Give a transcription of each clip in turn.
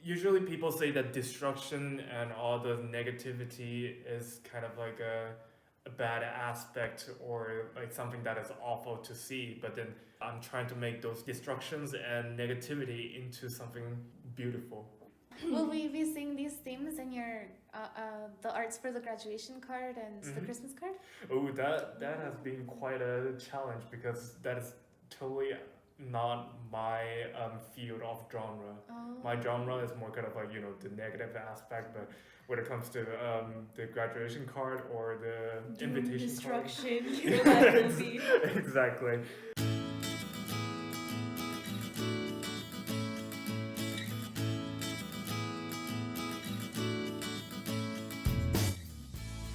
usually people say that destruction and all the negativity is kind of like a bad aspect or like something that is awful to see. But then I'm trying to make those destructions and negativity into something beautiful. Will we be seeing these themes in your the arts for the graduation card and the Christmas card? Oh, that has been quite a challenge because that is totally not my field of genre. Oh. My genre is more kind of like the negative aspect, but when it comes to the graduation card or the invitation destruction, card, your life will be. exactly.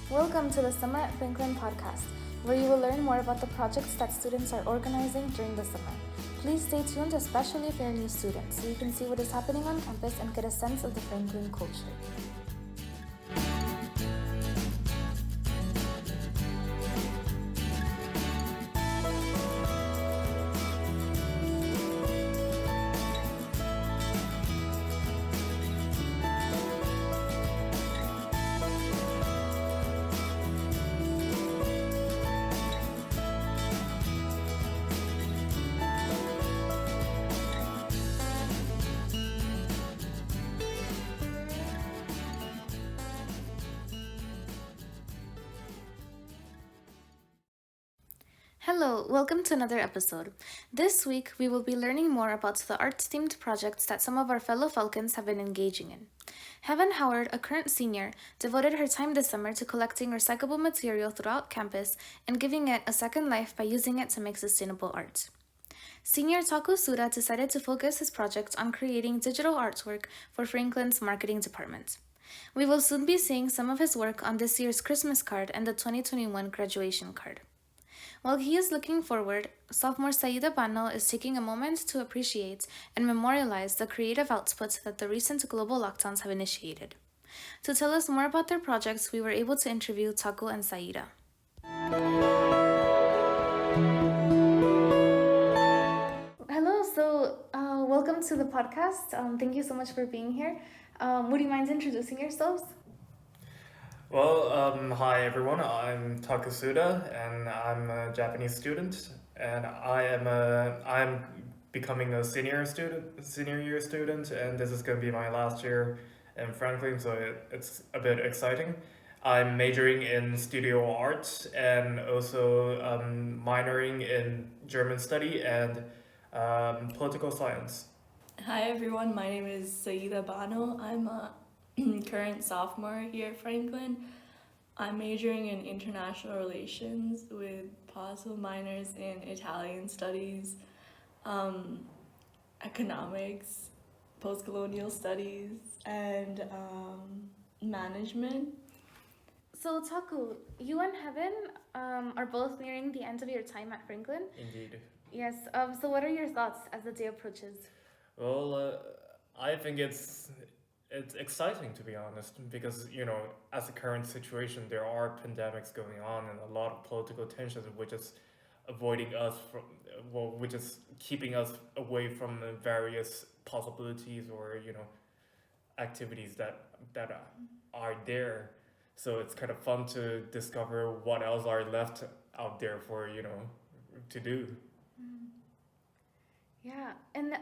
Welcome to the Summer at Franklin podcast, where you will learn more about the projects that students are organizing during the summer. Please stay tuned, especially if you're a new student, so you can see what is happening on campus and get a sense of the Franklin culture. Hello, welcome to another episode. This week, we will be learning more about the arts-themed projects that some of our fellow Falcons have been engaging in. Heaven Howard, a current senior, devoted her time this summer to collecting recyclable material throughout campus and giving it a second life by using it to make sustainable art. Senior Taku Suda decided to focus his project on creating digital artwork for Franklin's marketing department. We will soon be seeing some of his work on this year's Christmas card and the 2021 graduation card. While he is looking forward, sophomore Saida Bano is taking a moment to appreciate and memorialize the creative output that the recent global lockdowns have initiated. To tell us more about their projects, we were able to interview Taku and Saida. Hello, so welcome to the podcast. Thank you so much for being here. Would you mind introducing yourselves? Well, hi everyone. I'm Takasuda, and I'm a Japanese student, and I'm becoming a senior year student, and this is going to be my last year in Franklin, so it's a bit exciting. I'm majoring in studio art and also minoring in German study and political science. Hi everyone, my name is Saida Bano. I'm a current sophomore here at Franklin. I'm majoring in international relations with possible minors in Italian studies, economics, post-colonial studies, and management. So, Taku, you and Heaven are both nearing the end of your time at Franklin. Indeed. Yes. So, what are your thoughts as the day approaches? Well, I think it's exciting, to be honest, because as a current situation there are pandemics going on and a lot of political tensions which is avoiding us from which is keeping us away from the various possibilities or activities that are there. So it's kind of fun to discover what else are left out there for to do. Yeah. And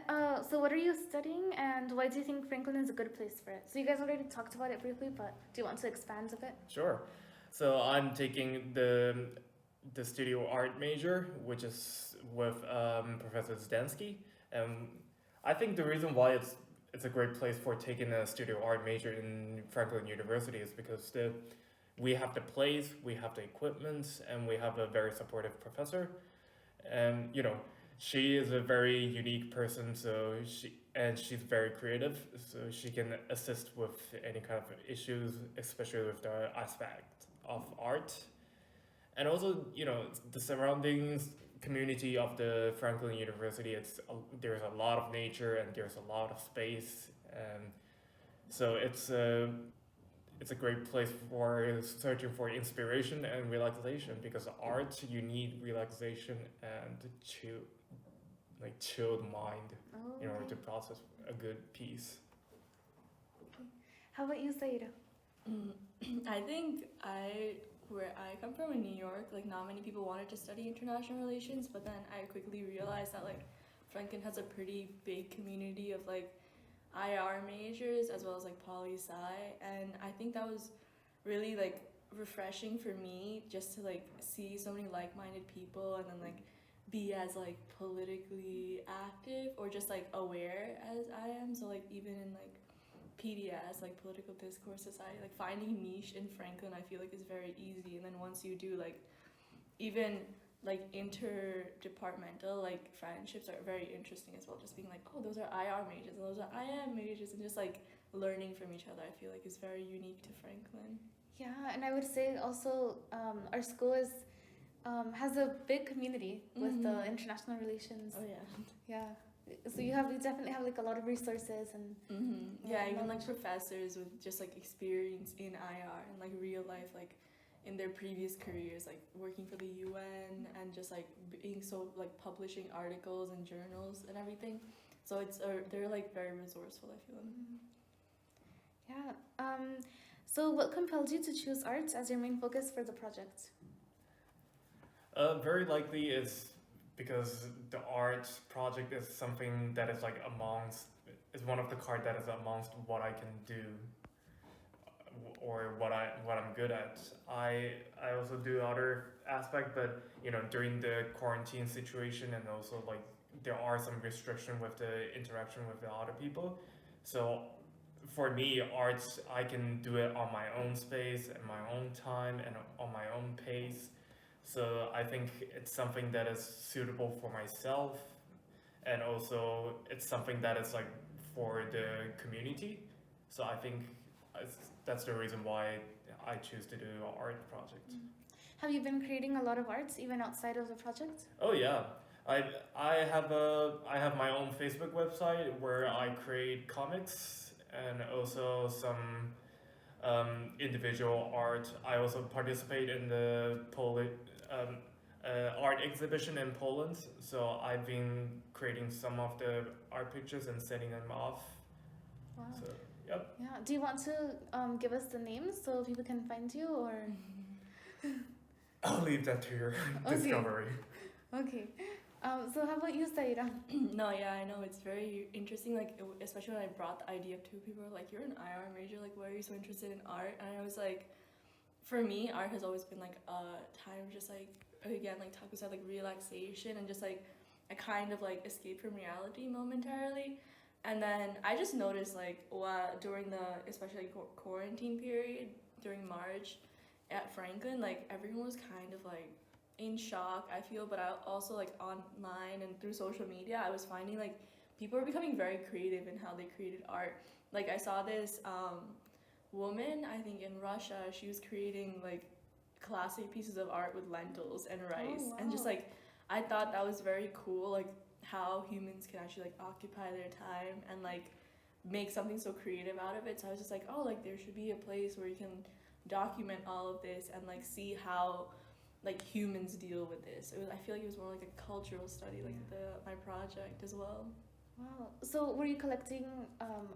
so, what are you studying, and why do you think Franklin is a good place for it? So, you guys already talked about it briefly, but do you want to expand a bit? Sure. So I'm taking the studio art major, which is with Professor Zdansky. And I think the reason why it's a great place for taking a studio art major in Franklin University is because we have the place, we have the equipment, and we have a very supportive professor. And she is a very unique person, so she's very creative, so she can assist with any kind of issues, especially with the aspect of art. And also, the surroundings community of the Franklin University, there's a lot of nature and there's a lot of space, and so it's a great place for searching for inspiration and relaxation, because art, you need relaxation and chilled mind in order to process a good piece. How about you, Saira? I think where I come from in New York, like not many people wanted to study international relations, but then I quickly realized that like Franklin has a pretty big community of like IR majors as well as like poli sci, and I think that was really like refreshing for me just to like see so many like-minded people and then like be as like politically active or just like aware as I am. So like even in like PDS, like political discourse society, like finding niche in Franklin I feel like is very easy, and then once you do like even like interdepartmental like friendships are very interesting as well, just being like, oh, those are IR majors and those are IM majors, and just like learning from each other I feel like is very unique to Franklin. Yeah, and I would say also our school is has a big community with the international relations. Oh yeah. Yeah, so you definitely have like a lot of resources and Yeah, even like knowledge. professors with just like experience in IR and like real life, like in their previous careers, like working for the UN and just like being so like publishing articles and journals and everything. So it's they're like very resourceful, I feel. Yeah. So what compelled you to choose arts as your main focus for the project? Very likely is because the art project is something that is like is one of the card that is amongst what I can do or what I'm good at. I also do other aspect, but you know during the quarantine situation and also like there are some restriction with the interaction with the other people. So for me, arts I can do it on my own space and my own time and on my own pace. So I think it's something that is suitable for myself, and also it's something that is like for the community. So I think that's the reason why I choose to do an art project. Have you been creating a lot of arts even outside of the project? Oh yeah, I have my own Facebook website where I create comics and also some individual art. I also participate in the art exhibition in Poland. So I've been creating some of the art pictures and sending them off. Wow. So yep. Yeah. Do you want to give us the names so people can find you, or? I'll leave that to your Okay. discovery. Okay. So how about you, Saira? No, yeah, I know it's very interesting. Like especially when I brought the idea up to people, were like, "You're an IR major. Like, why are you so interested in art?" And I was like, for me, art has always been like a time of just like again, like Taku said, like relaxation and just like a kind of like escape from reality momentarily. And then I just noticed like during the especially quarantine period during March at Franklin, like everyone was kind of like in shock, I feel, but I also like online and through social media I was finding like people are becoming very creative in how they created art. Like I saw this woman, I think in Russia, she was creating like classic pieces of art with lentils and rice. wow. And just like I thought that was very cool, like how humans can actually like occupy their time and like make something so creative out of it. So I was just like, oh, like there should be a place where you can document all of this and like see how like humans deal with this. I feel like it was more like a cultural study, like my project as well. Wow. So were you collecting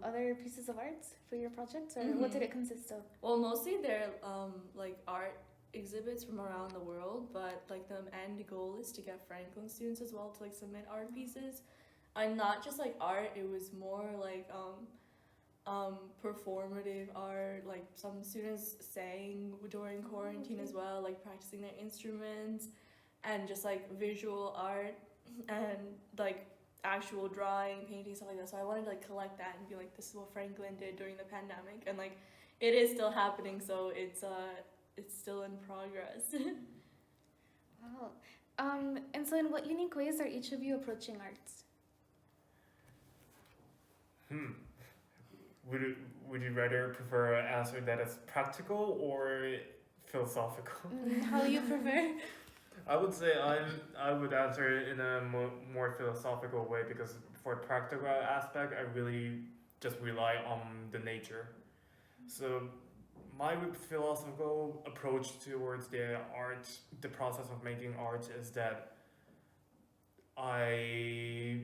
other pieces of art for your project, or what did it consist of? Well, mostly they're like art exhibits from around the world, but like the end goal is to get Franklin students as well to like submit art pieces. And not just like art, it was more like performative art, like some students sang during quarantine as well, like practicing their instruments, and just like visual art and like actual drawing, painting, stuff like that. So I wanted to like collect that and be like, this is what Franklin did during the pandemic, and like it is still happening, so it's still in progress. Wow. And so in what unique ways are each of you approaching arts? Would you rather prefer an answer that is practical or philosophical? How you prefer? I would say I would answer it in a more philosophical way, because for practical aspect I really just rely on the nature. So my philosophical approach towards the art, the process of making art, is that I,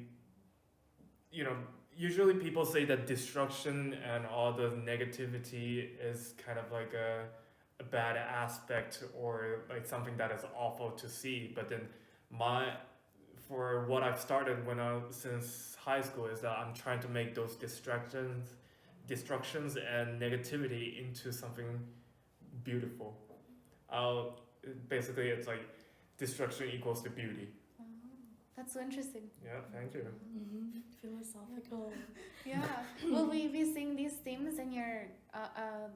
you know, usually people say that destruction and all the negativity is kind of like a bad aspect or like something that is awful to see. But then my for what I've started since high school is that I'm trying to make those destructions and negativity into something beautiful. I'll basically it's like destruction equals to beauty. Oh, that's so interesting. Yeah, thank you. Philosophical. Yeah. Will we be seeing these themes in your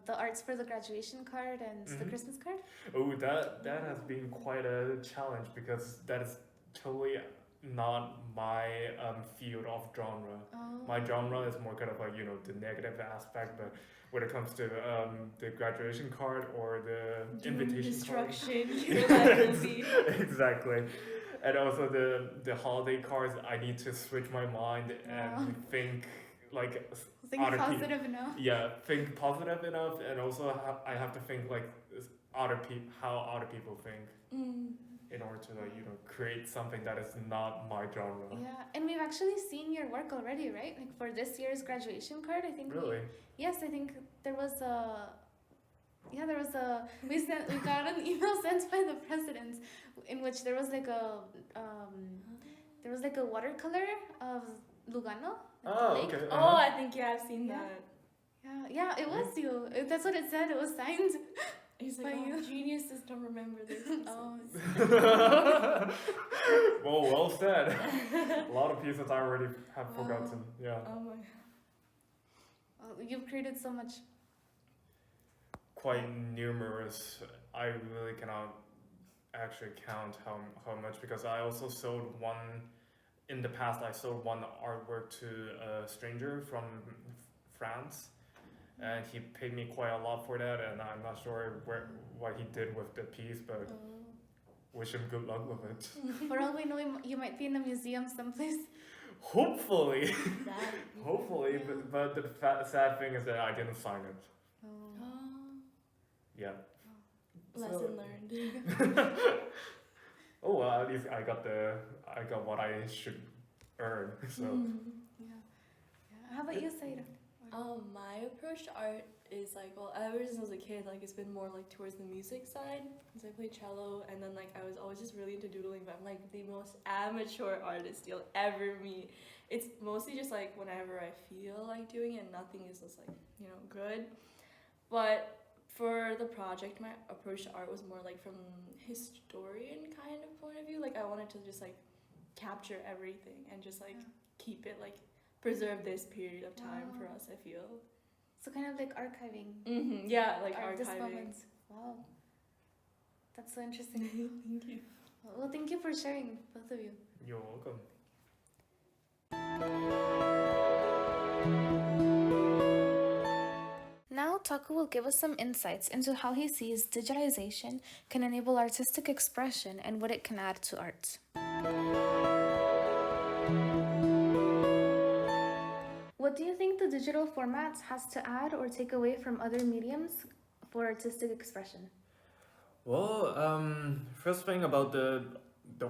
the arts for the graduation card and the Mhm. Christmas card? Oh, that has been quite a challenge because that is totally not my field of genre. Oh. My genre is more kind of like the negative aspect, but when it comes to the graduation card or the invitation Destruction. card, Your life will be. exactly, and also the holiday cards, I need to switch my mind and Wow. think like Think other people. positive enough. Yeah, think positive enough, and also I have to think like how other people think in order to create something that is not my genre. Yeah, and we've actually seen your work already, right? Like for this year's graduation card, I think. Really? Yes, I think there was a. Yeah, there was a. We got an email sent by the president, in which there was like a watercolor of Lugano. Like the Oh, lake. okay. Oh, I think I've seen Yeah. that. Yeah, it was you. That's what it said. It was signed. He's By like, oh, you. geniuses don't remember this. Oh. Well said. A lot of pieces I already have forgotten. Yeah. Oh my. You've created so much. Quite numerous. I really cannot actually count how much because I also sold one in the past. I sold one artwork to a stranger from France, and he paid me quite a lot for that. And I'm not sure what he did with the piece, but wish him good luck with it. For all we know, you might be in a museum someplace. Hopefully, That. hopefully, but the sad thing is that I didn't sign it. Oh. Yeah. Lesson learned. Oh well, at least I got what I should earn. So Yeah. How about you, Saida? My approach to art is like, well, ever since I was a kid, like it's been more like towards the music side. Since I played cello, and then like I was always just really into doodling, but I'm like the most amateur artist you'll ever meet. It's mostly just like whenever I feel like doing it, nothing is just like, good. But for the project, my approach to art was more like from historian kind of point of view. Like I wanted to just like capture everything and just like keep it like preserve this period of time for us, I feel. So kind of like archiving. Yeah, like Artist archiving. moments. Wow. That's so interesting. Thank you. Well, thank you for sharing, both of you. you're welcome. Now, Taku will give us some insights into how he sees digitalization can enable artistic expression and what it can add to art. What do you think the digital format has to add or take away from other mediums for artistic expression? Well, first thing about the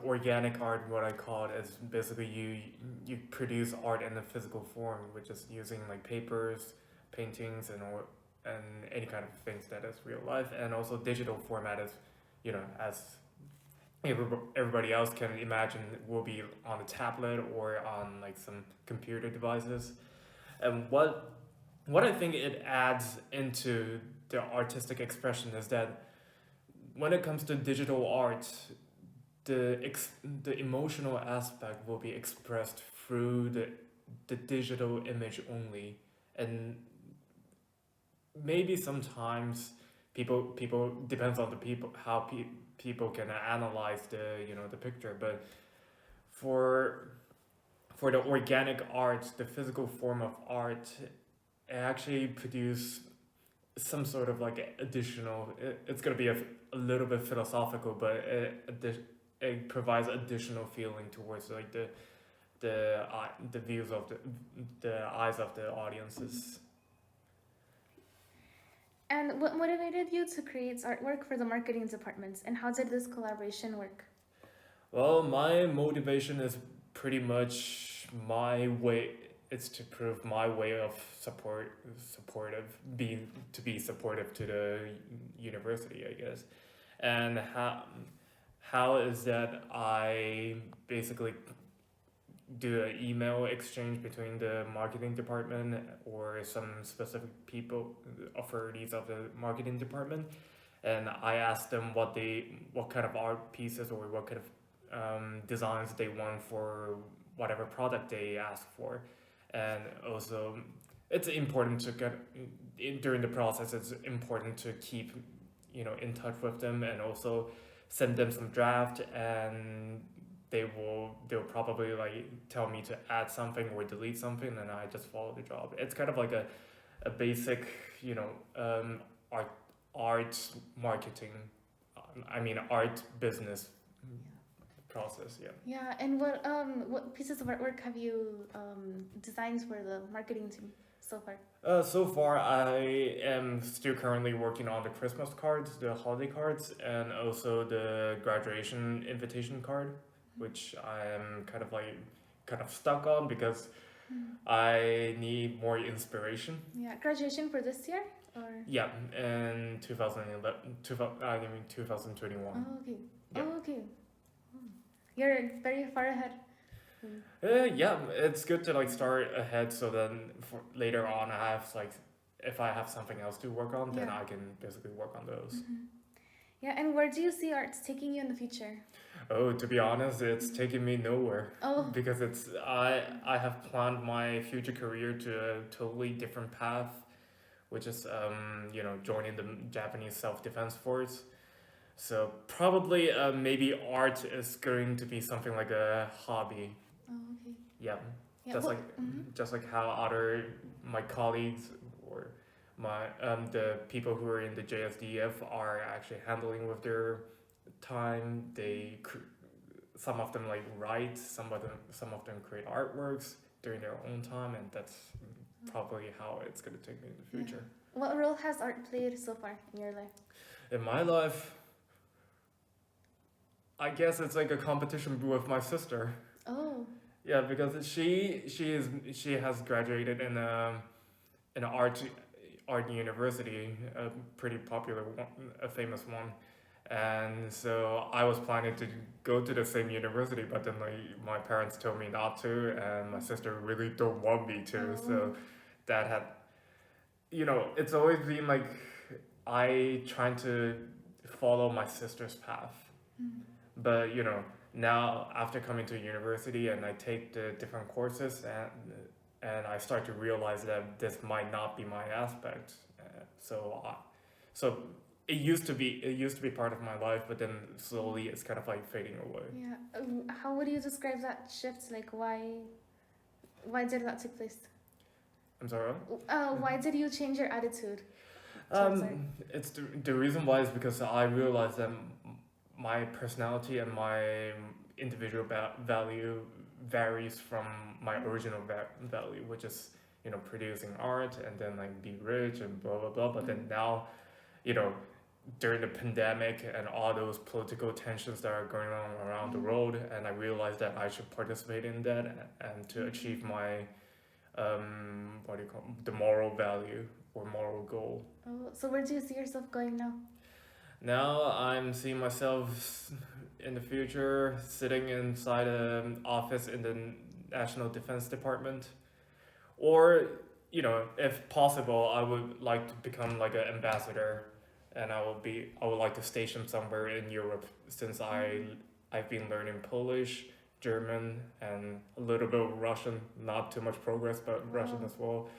organic art, what I call it, is basically you produce art in a physical form, which is using like papers, paintings, and any kind of things that is real life, and also digital format is, as everybody else can imagine, will be on a tablet or on like some computer devices. And what I think it adds into the artistic expression is that when it comes to digital art, the emotional aspect will be expressed through the digital image only, and maybe sometimes people depends on the people how people can analyze the picture, but for the organic art, the physical form of art, it actually produce some sort of like additional. It's gonna be a little bit philosophical, but it provides additional feeling towards like the views of the eyes of the audiences. And what motivated you to create artwork for the marketing departments, and how did this collaboration work? Well, my motivation is pretty much my way. it's to prove my way of supportive being to be supportive to the university, I guess. And how is that I basically do an email exchange between the marketing department or some specific people, authorities of the marketing department, and I ask them what kind of art pieces or what kind of designs they want for whatever product they ask for, and also it's important to during the process. It's important to keep in touch with them, and also send them some draft, and they'll probably like tell me to add something or delete something, and I just follow the job. It's kind of like a basic art art marketing, art business process. Yeah. Yeah, and what pieces of artwork have you designed for the marketing team so far? So far, I am still currently working on the Christmas cards, the holiday cards, and also the graduation invitation card, which I am kind of stuck on because I need more inspiration. Yeah, graduation for this year or? Yeah, in 2021. Oh, okay. Yeah. Oh, okay. Hmm. You're very far ahead. Yeah, it's good to like start ahead, so then for later on I have like, if I have something else to work on, then Yeah. I can basically work on those. Yeah, and where do you see arts taking you in the future? Oh, to be honest, it's taking me nowhere. Oh, Because I have planned my future career to a totally different path, which is joining the Japanese self-defense force. So probably maybe art is going to be something like a hobby. oh, okay. Yeah, Yeah, just well, like just like how other my colleagues or my the people who are in the JSDF are actually handling with their time. Some of them like write, some of them create artworks during their own time, and that's probably how it's gonna take me in the future. what role has art played so far in your life? In my life, I guess it's like a competition with my sister. Oh, Yeah, because she has graduated in an art university, a pretty popular one, a famous one, and so I was planning to go to the same university, but then my parents told me not to, and my sister really don't want me to, Oh. so that had, it's always been like I trying to follow my sister's path, but now after coming to university and I take the different courses and I start to realize that this might not be my aspect. So it used to be part of my life, but then slowly it's kind of like fading away. yeah. How would you describe that shift? Like, why did that take place? I'm sorry. Why did you change your attitude? towards art? It's the reason why is because I realized that my personality and my individual value varies from my original value, which is producing art and then like be rich and blah blah blah. But then now, during the pandemic and all those political tensions that are going on around the world, and I realized that I should participate in that and to achieve my the moral value or moral goal. Oh, so where do you see yourself going now? Now I'm seeing myself in the future sitting inside an office in the National Defense Department, or if possible, I would like to become like an ambassador, and I would like to station somewhere in Europe, since I've been learning Polish, German, and a little bit of Russian. Not too much progress, but Russian as well.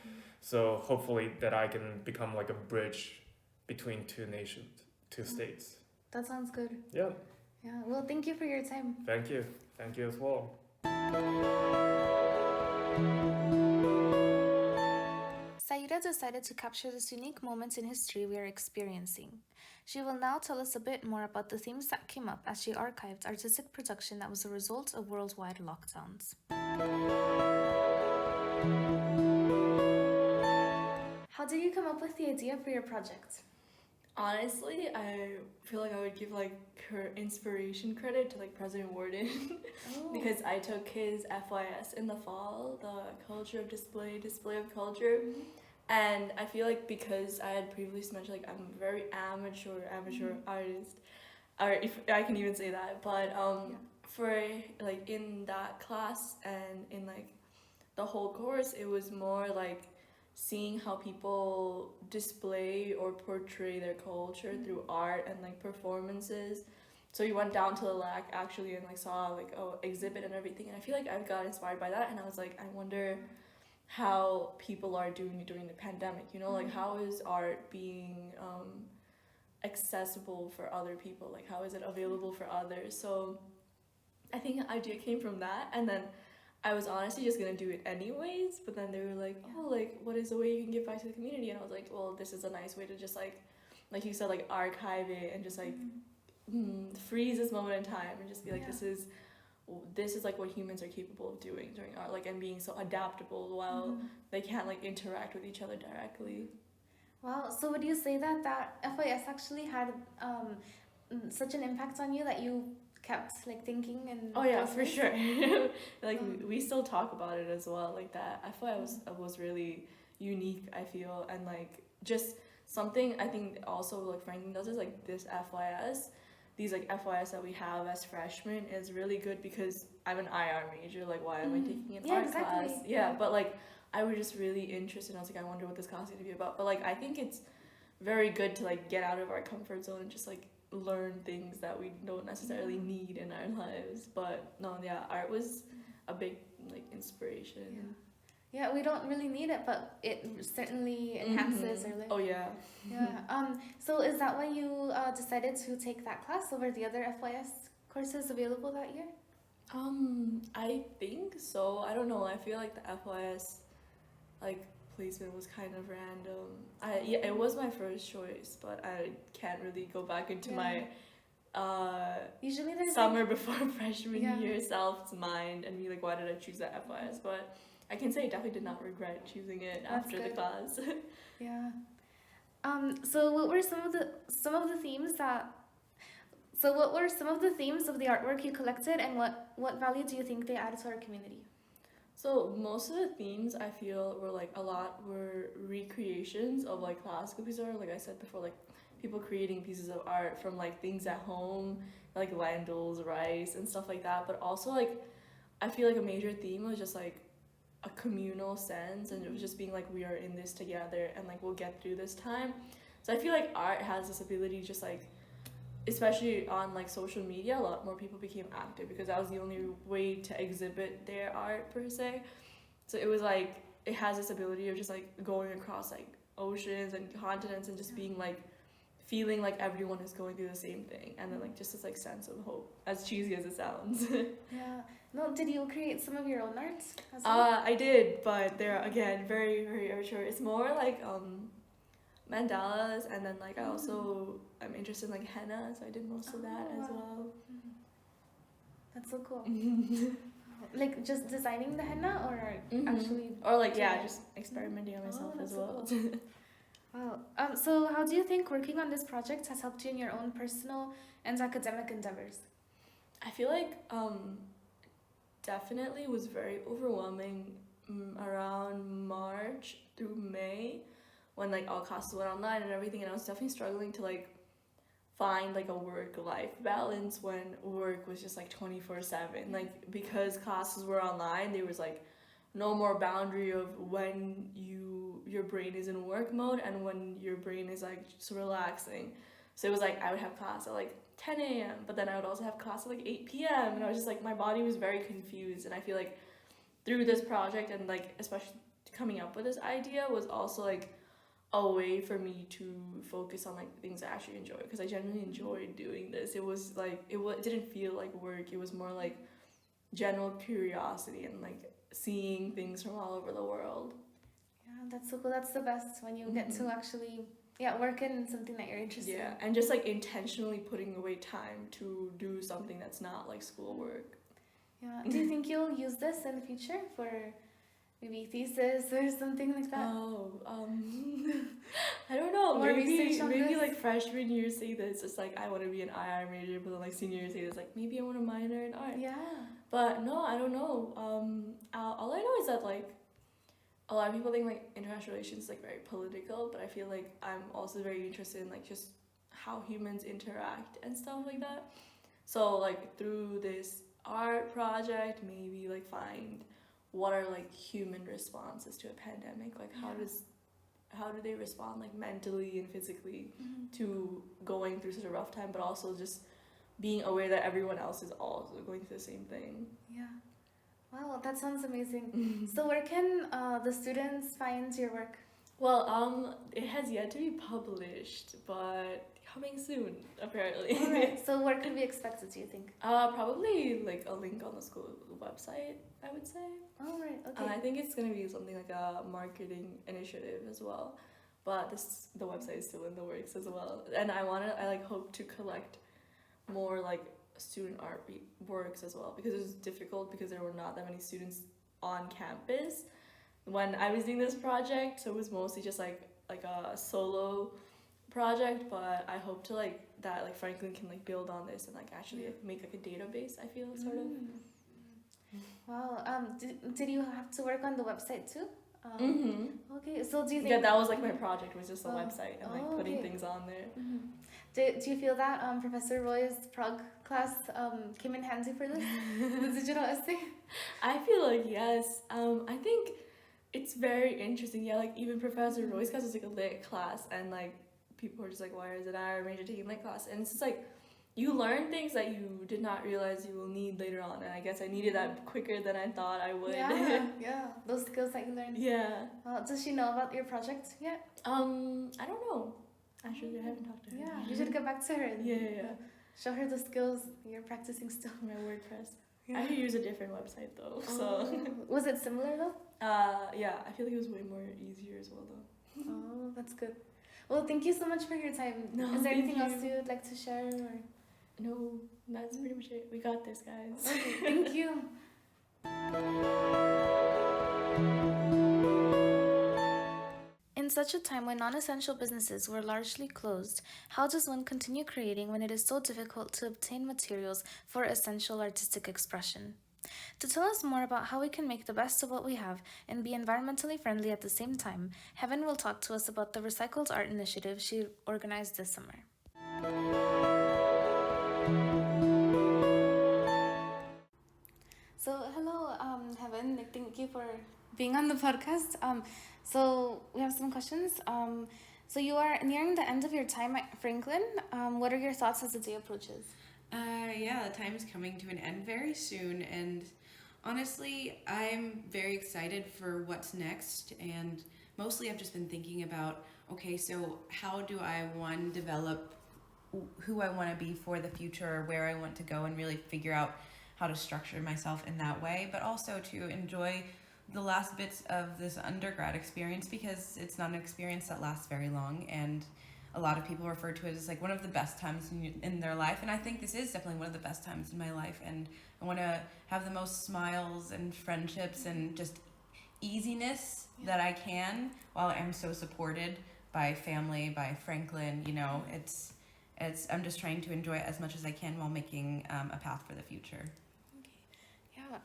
So hopefully that I can become like a bridge between two nations, two states. That sounds good. Yeah. Yeah. Well, thank you for your time. Thank you. Thank you as well. Saida decided to capture this unique moment in history we are experiencing. She will now tell us a bit more about the themes that came up as she archived artistic production that was a result of worldwide lockdowns. How did you come up with the idea for your project? Honestly, I feel like I would give like her inspiration credit to like President Warden Oh. because I took his FYS in the fall, the culture of display of culture. And I feel like because I had previously mentioned like I'm a very amateur artist, or if I can even say that, but for like in that class and in like the whole course, it was more like seeing how people display or portray their culture through art and like performances. So we went down to the LAC actually and like saw like exhibit and everything, and I feel like I got inspired by that, and I was like, I wonder how people are doing it during the pandemic, you know, like how is art being accessible for other people, like how is it available for others. So I think the idea came from that, and then I was honestly just gonna do it anyways, but then they were like, oh, like what is a way you can give back to the community, and I was like, well, this is a nice way to just like you said, like archive it and just like freeze this moment in time and just be like, this is like what humans are capable of doing during art, like, and being so adaptable while they can't like interact with each other directly. Wow. So would you say that FIS actually had such an impact on you that you kept like thinking and Oh yeah, for sure. Like we still talk about it as well, like that FIS was really unique, I feel, and like just something I think also like Franklin does is like this FYS, these like FYS that we have as freshmen is really good because I'm an IR major, like why am I taking an art class? Yeah, but like I was just really interested. I was like, I wonder what this class is gonna be about. But like I think it's very good to like get out of our comfort zone and just like learn things that we don't necessarily need in our lives. But no, yeah, art was a big like inspiration. Yeah, we don't really need it, but it certainly enhances our life. Oh yeah. Yeah. So is that why you decided to take that class over the other FYS courses available that year? I think so. I don't know. I feel like the FYS like placement was kind of random. It was my first choice, but I can't really go back into my usually there's summer before freshman year self's mind and be like, why did I choose that FYS? But I can say I definitely did not regret choosing it after the class. Yeah. So what were some of the themes that what were some of the themes of the artwork you collected, and what value do you think they added to our community? So most of the themes I feel were recreations of like classical pieces of art, like I said before, like people creating pieces of art from like things at home, like lentils, rice, and stuff like that. But also like I feel like a major theme was just like a communal sense, and it was just being like, we are in this together and like we'll get through this time. So I feel like art has this ability, just like especially on like social media, a lot more people became active because that was the only way to exhibit their art per se. So it was like it has this ability of just like going across like oceans and continents and just being like feeling like everyone is going through the same thing, and then like just this like sense of hope, as cheesy as it sounds. Yeah. No, did you create some of your own art as well? I did, but they're again very, very immature. It's more like mandalas, and then like I'm interested in like henna, so I did most of that as well. That's so cool. Like just designing the henna, or actually, or like just experimenting on myself as well. So cool. Wow. So how do you think working on this project has helped you in your own personal and academic endeavors? I feel like definitely was very overwhelming around March through May, when like all classes went online and everything, and I was definitely struggling to like find like a work-life balance when work was just like 24/7. Like because classes were online, there was like no more boundary of when your brain is in work mode and when your brain is like just relaxing. So it was like I would have class at like 10 a.m. but then I would also have class at like 8 p.m. and I was just like, my body was very confused. And I feel like through this project and like especially coming up with this idea was also like a way for me to focus on like things I actually enjoy, because I genuinely enjoyed doing this. It was like it didn't feel like work. It was more like general curiosity and like seeing things from all over the world. Yeah, that's so cool. That's the best, when you get to actually work in something that you're interested in. Yeah, and just like intentionally putting away time to do something that's not like schoolwork. Yeah. Do you think you'll use this in the future for maybe thesis or something like that? Oh, I don't know. more research on maybe this? like freshman year say this, it's like I want to be an IR major, but then like senior year say this, like maybe I want to minor in art. Yeah. But no, I don't know. All I know is that like a lot of people think like international relations is like very political, but I feel like I'm also very interested in like just how humans interact and stuff like that. So like through this art project, maybe like find what are like human responses to a pandemic, like how do they respond like mentally and physically to going through such a rough time, but also just being aware that everyone else is also going through the same thing. Yeah. Wow, that sounds amazing. So where can the students find your work? Well, it has yet to be published, but coming soon, apparently. Alright, so where can we expect it, do you think? Probably like a link on the school website, I would say. Alright, okay. I think it's gonna be something like a marketing initiative as well, but the website is still in the works as well. And I hope to collect more like student art works as well, because it was difficult because there were not that many students on campus when I was doing this project, so it was mostly just like a solo project. But I hope to that Franklin can like build on this and like actually like, make like a database, I feel, sort of. Wow. Did you have to work on the website too? Okay, so do you think... Yeah, that was like my project, was just a website and like putting okay. things on there. Do you feel that Professor Roy's prog class came in handy for this? The digital essay? I feel like yes. I think it's very interesting. Yeah, like even Professor Roy's class is like a lit class, and like people are just like, why is it our major taking lit class? And it's just like you learn things that you did not realize you will need later on, and I guess I needed that quicker than I thought I would. Yeah, those skills that you learned. Yeah. Does she know about your project yet? I don't know. Actually, I haven't talked to her. Yeah, you should get back to her. And, Yeah. show her the skills you're practicing still. My WordPress. Yeah. I could use a different website though. So. Was it similar though? Yeah, I feel like it was way more easier as well though. Oh, that's good. Well, thank you so much for your time. No, Is there thank anything else you. you'd like to share? Or? No, that's pretty much it. We got this, guys. Okay, thank you. In such a time when non-essential businesses were largely closed, how does one continue creating when it is so difficult to obtain materials for essential artistic expression? To tell us more about how we can make the best of what we have and be environmentally friendly at the same time, Heaven will talk to us about the Recycled Art initiative she organized this summer. So, hello, Heaven. Thank you for being on the podcast. So we have some questions. So you are nearing the end of your time at Franklin. What are your thoughts as the day approaches? Yeah, the time is coming to an end very soon, and honestly, I'm very excited for what's next, and mostly I've just been thinking about, okay, so how do I, one, develop who I want to be for the future, or where I want to go, and really figure out how to structure myself in that way, but also to enjoy the last bits of this undergrad experience, because it's not an experience that lasts very long, and a lot of people refer to it as like one of the best times in their life, and I think this is definitely one of the best times in my life, and I want to have the most smiles and friendships and just easiness that I can, while I'm so supported by family, by Franklin. You know, it's I'm just trying to enjoy it as much as I can while making a path for the future. Yeah.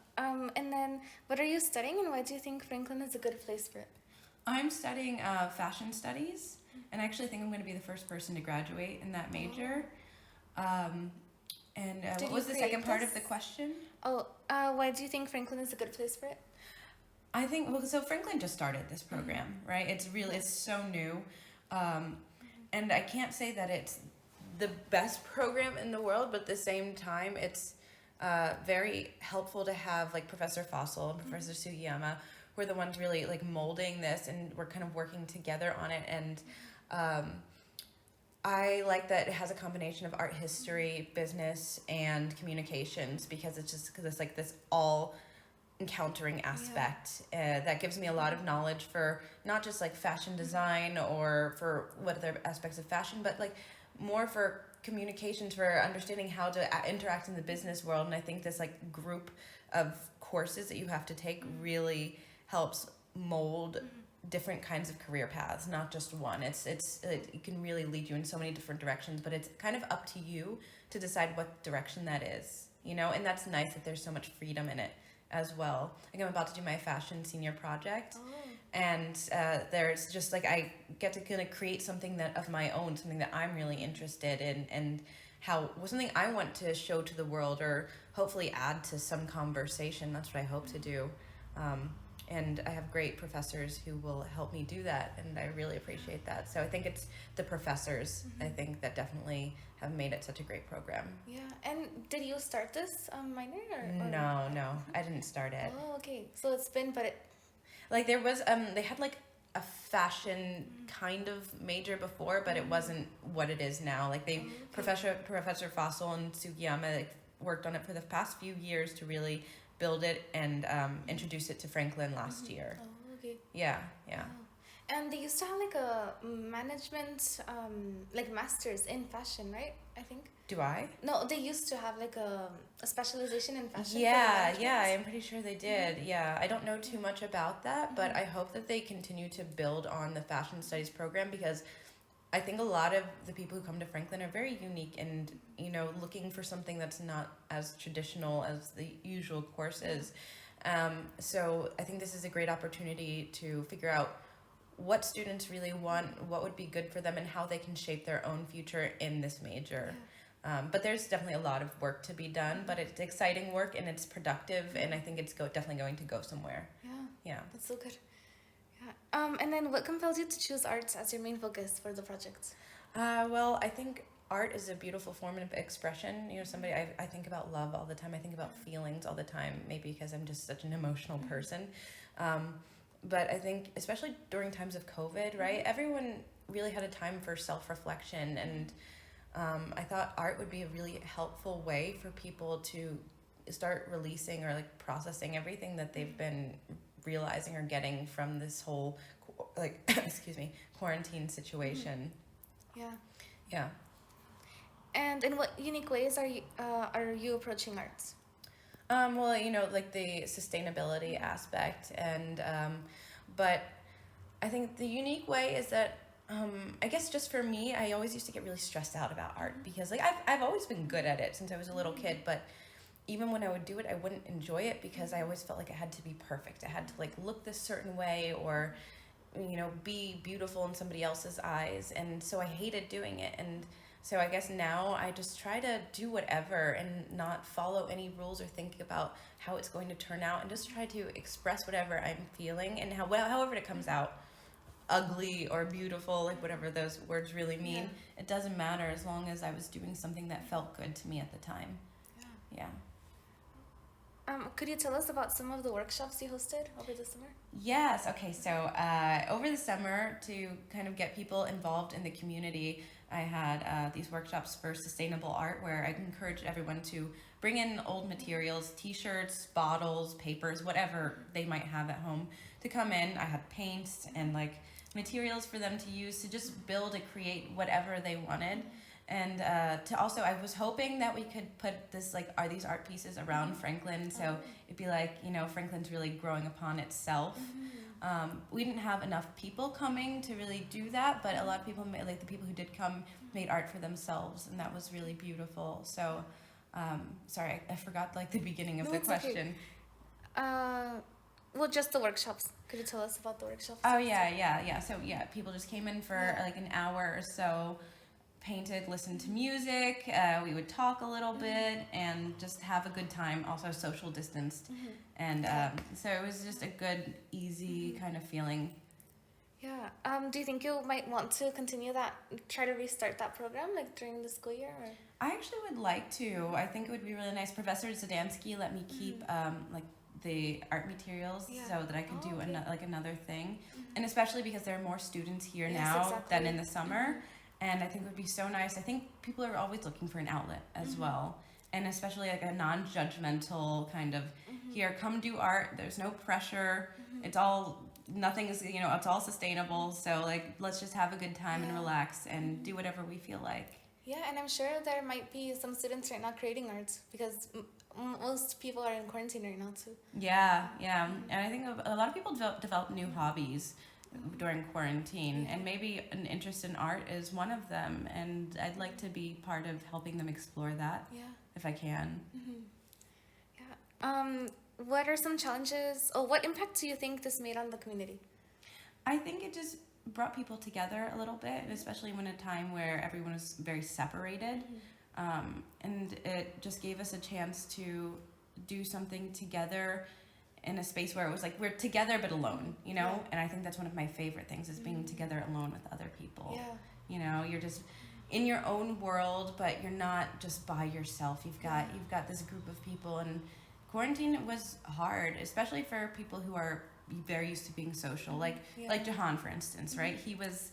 And then what are you studying, and why do you think Franklin is a good place for it? I'm studying fashion studies, and I actually think I'm going to be the first person to graduate in that major. What was the second part of the question? Why do you think Franklin is a good place for it? I think, well, so Franklin just started this program, right? It's so new. And I can't say that it's the best program in the world, but at the same time, it's very helpful to have like Professor Fossil and Professor Sugiyama, who are the ones really like molding this, and we're kind of working together on it. And I like that it has a combination of art history, business, and communications, because it's like this all encountering aspect that gives me a lot of knowledge for not just like fashion design or for what other aspects of fashion, but like more for communications, for understanding how to interact in the business world. And I think this like group of courses that you have to take really helps mold different kinds of career paths, not just one. It can really lead you in so many different directions, but it's kind of up to you to decide what direction that is, you know, and that's nice that there's so much freedom in it as well. Like I'm about to do my fashion senior project, and there's just like I get to kind of create something that of my own, something that I'm really interested in, and something I want to show to the world, or hopefully add to some conversation. That's what I hope to do. And I have great professors who will help me do that, and I really appreciate that. So I think it's the professors, I think, that definitely have made it such a great program. Yeah. And did you start this minor? Or? No, I didn't start it. Oh, okay. So it's been, but it. Like there was, they had like a fashion kind of major before, but it wasn't what it is now. Like Professor Fossil and Sugiyama like, worked on it for the past few years to really build it and introduce it to Franklin last year. Oh, okay. Yeah. Wow. And they used to have like a management, like masters in fashion, right? I think. Do I? No, they used to have like a specialization in fashion. for Yeah, management. I'm pretty sure they did. Yeah, I don't know too much about that, but I hope that they continue to build on the fashion studies program, because I think a lot of the people who come to Franklin are very unique and, you know, looking for something that's not as traditional as the usual course is. So I think this is a great opportunity to figure out what students really want, what would be good for them, and how they can shape their own future in this major. But there's definitely a lot of work to be done, but it's exciting work and it's productive, and I think it's definitely going to go somewhere. Yeah. That's so good. Yeah. And then what compelled you to choose arts as your main focus for the project? Well, I think art is a beautiful form of expression. You know, I think about love all the time. I think about feelings all the time, maybe because I'm just such an emotional person. But I think, especially during times of COVID, right, everyone really had a time for self-reflection, and I thought art would be a really helpful way for people to start releasing or like processing everything that they've been realizing or getting from this whole quarantine situation. Yeah. And in what unique ways are you approaching arts? Well, you know, like the sustainability aspect, and but I think the unique way is that I guess just for me, I always used to get really stressed out about art, because like I've always been good at it since I was a little kid, but even when I would do it, I wouldn't enjoy it because I always felt like it had to be perfect. I had to like look this certain way, or, you know, be beautiful in somebody else's eyes, and so I hated doing it. And so I guess now I just try to do whatever and not follow any rules or think about how it's going to turn out, and just try to express whatever I'm feeling, and however it comes out, ugly or beautiful, like whatever those words really mean, it doesn't matter as long as I was doing something that felt good to me at the time. Yeah. Could you tell us about some of the workshops you hosted over the summer? Yes. Okay. So over the summer, to kind of get people involved in the community, I had these workshops for sustainable art, where I encouraged everyone to bring in old materials, t-shirts, bottles, papers, whatever they might have at home, to come in. I had paints and like materials for them to use to just build and create whatever they wanted. And to also, I was hoping that we could put these art pieces around Franklin, so it'd be like, you know, Franklin's really growing upon itself. We didn't have enough people coming to really do that, but a lot of people, like the people who did come, made art for themselves, and that was really beautiful. So, sorry, I forgot like the beginning of the question. Okay. Well, just the workshops. Could you tell us about the workshops? Oh yeah. So yeah, people just came in for like an hour or so, painted, listened to music, we would talk a little bit, and just have a good time, also social distanced. And so it was just a good, easy kind of feeling. Yeah. Do you think you might want to continue that, try to restart that program like during the school year? Or? I actually would like to. I think it would be really nice. Professor Zadansky let me keep like the art materials so that I could do another thing. And especially because there are more students here now than in the summer. And I think it would be so nice. I think people are always looking for an outlet as well. And especially like a non-judgmental kind of, here, come do art. There's no pressure. It's all, nothing is, you know, it's all sustainable. So like, let's just have a good time and relax and do whatever we feel like. Yeah, and I'm sure there might be some students right now creating art, because most people are in quarantine right now too. Yeah. And I think a lot of people develop new hobbies. during quarantine, and maybe an interest in art is one of them, and I'd like to be part of helping them explore that Yeah. if I can. Yeah. What are some challenges, or what impact do you think this made on the community? I think it just brought people together a little bit, and especially when a time where everyone was very separated. And it just gave us a chance to do something together in a space where it was like we're together but alone, you know? Yeah. And I think that's one of my favorite things is being together alone with other people. Yeah. You know, you're just in your own world, but you're not just by yourself. You've got this group of people, and quarantine was hard, especially for people who are very used to being social. Like Jahan, for instance, right? He was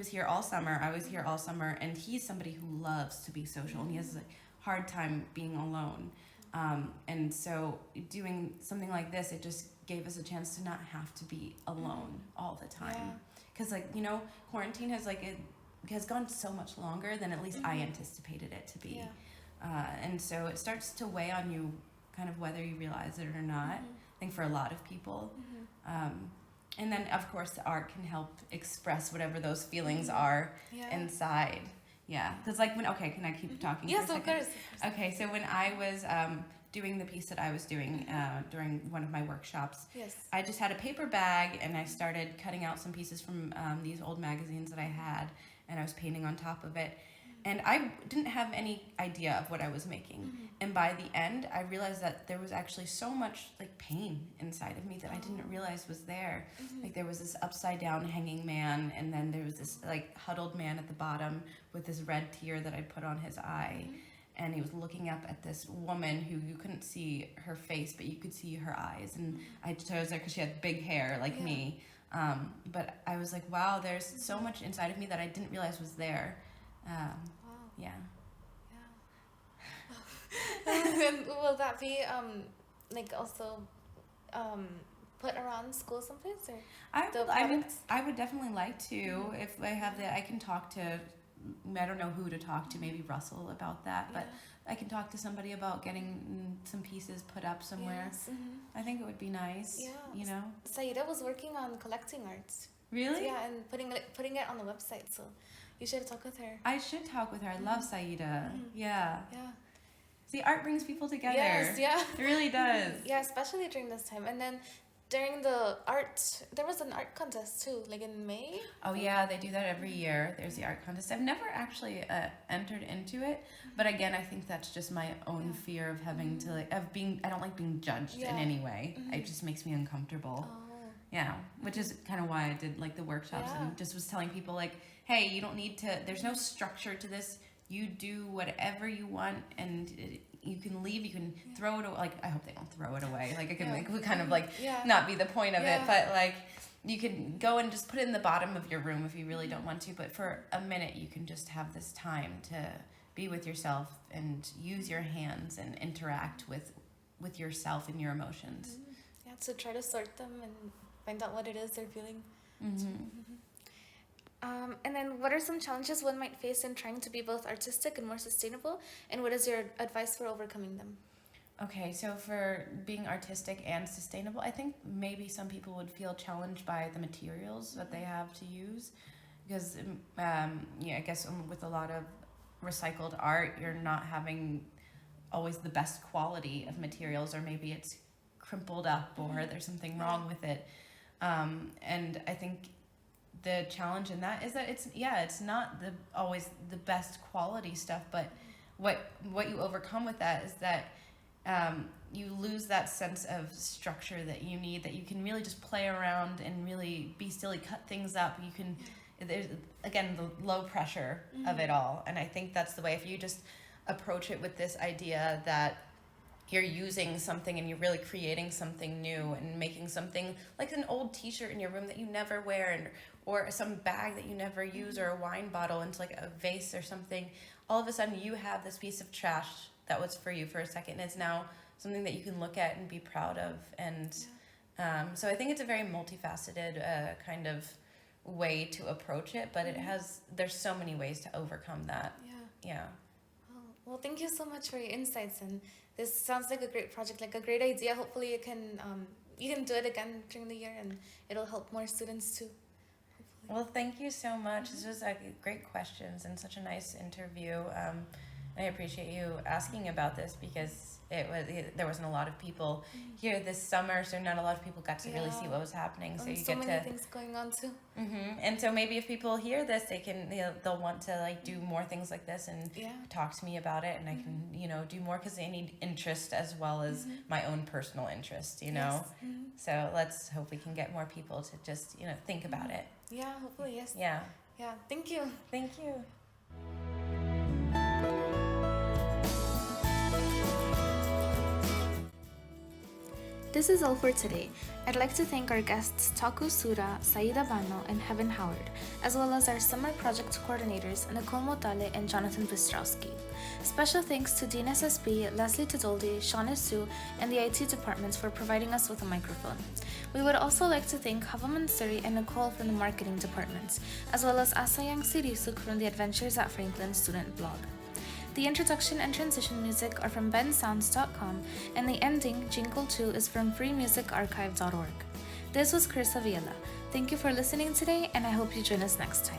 here all summer. I was here all summer, and he's somebody who loves to be social, and he has a hard time being alone. And so doing something like this, it just gave us a chance to not have to be alone all the time. Because quarantine has gone so much longer than at least I anticipated it to be. And so it starts to weigh on you kind of whether you realize it or not. I think for a lot of people. And then of course the art can help express whatever those feelings are inside. Yeah, because can I keep talking Yes, for a of second? course. Okay, so when I was doing the piece that I was doing during one of my workshops, Yes. I just had a paper bag and I started cutting out some pieces from these old magazines that I had, and I was painting on top of it. And I didn't have any idea of what I was making. And by the end, I realized that there was actually so much pain inside of me that I didn't realize was there. Like there was this upside down hanging man, and then there was this huddled man at the bottom with this red tear that I put on his eye. And he was looking up at this woman who you couldn't see her face, but you could see her eyes. And I chose her because she had big hair like me. But I was like, wow, there's so much inside of me that I didn't realize was there. Yeah. And will that be also put around school someplace, or I would definitely like to. If I have I can talk to, I don't know who to talk to, maybe Russell about that, but I can talk to somebody about getting some pieces put up somewhere. Yes. I think it would be nice. Yeah. Saida was working on collecting arts. Really? Yeah, and putting it on the website, so you should talk with her. I should talk with her. I love Saida. Yeah. Yeah. See, art brings people together. Yes, yeah. It really does. Yeah, especially during this time. And then during the there was an art contest too, in May. Oh yeah, they do that every year. There's the art contest. I've never actually entered into it, but again, I think that's just my own fear of having to I don't like being judged in any way. It just makes me uncomfortable. Oh. Yeah, which is kind of why I did the workshops and just was telling people hey, you don't need to. There's no structure to this. You do whatever you want, and you can leave. You can throw it away. I hope they don't throw it away. It can kind of not be the point of it, but you can go and just put it in the bottom of your room if you really don't want to. But for a minute, you can just have this time to be with yourself and use your hands and interact with yourself and your emotions. Yeah, to try to sort them and find out what it is they're feeling. And then what are some challenges one might face in trying to be both artistic and more sustainable? And what is your advice for overcoming them? Okay, so for being artistic and sustainable, I think maybe some people would feel challenged by the materials that they have to use. Because, I guess with a lot of recycled art, you're not having always the best quality of materials, or maybe it's crumpled up or there's something wrong with it. And I think the challenge in that is that it's not always the best quality stuff, but what you overcome with that is that you lose that sense of structure that you need, that you can really just play around and really be silly, cut things up. You can, there's again the low pressure of it all, and I think that's the way. If you just approach it with this idea that you're using something and you're really creating something new and making something like an old t-shirt in your room that you never wear, or some bag that you never use, or a wine bottle into a vase or something, all of a sudden you have this piece of trash that was for you for a second, and it's now something that you can look at and be proud of. And so I think it's a very multifaceted kind of way to approach it, but there's so many ways to overcome that. Yeah. Well, thank you so much for your insights, and this sounds like a great project, a great idea. Hopefully you can do it again during the year, and it'll help more students too. Well, thank you so much. This was great questions and such a nice interview. I appreciate you asking about this because there wasn't a lot of people here this summer, so not a lot of people got to really see what was happening. So you so get many to things going on too. And so maybe if people hear this, they can they'll want to like do more things like this and talk to me about it, and I can do more because they need interest as well as my own personal interest. So let's hope we can get more people to just think about it. Yeah, hopefully, yes. Yeah. Yeah, thank you. Thank you. This is all for today. I'd like to thank our guests Taku Sura, Saida Bano, and Heaven Howard, as well as our summer project coordinators Nicole Motale and Jonathan Wystrowski. Special thanks to Dean SSB, Leslie Tadoldi, Shauna Su, and the IT department for providing us with a microphone. We would also like to thank Hava Mansuri and Nicole from the marketing department, as well as Asayang Sirisuk from the Adventures at Franklin student blog. The introduction and transition music are from bensounds.com, and the ending, Jingle 2, is from freemusicarchive.org. This was Carissa Viela. Thank you for listening today, and I hope you join us next time.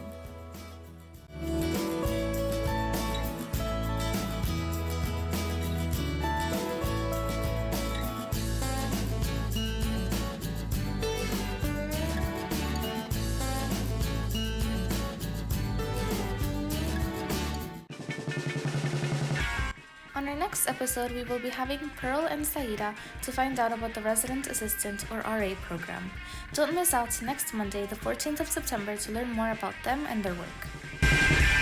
On our next episode, we will be having Pearl and Saida to find out about the Resident Assistant or RA program. Don't miss out next Monday, the 14th of September, to learn more about them and their work.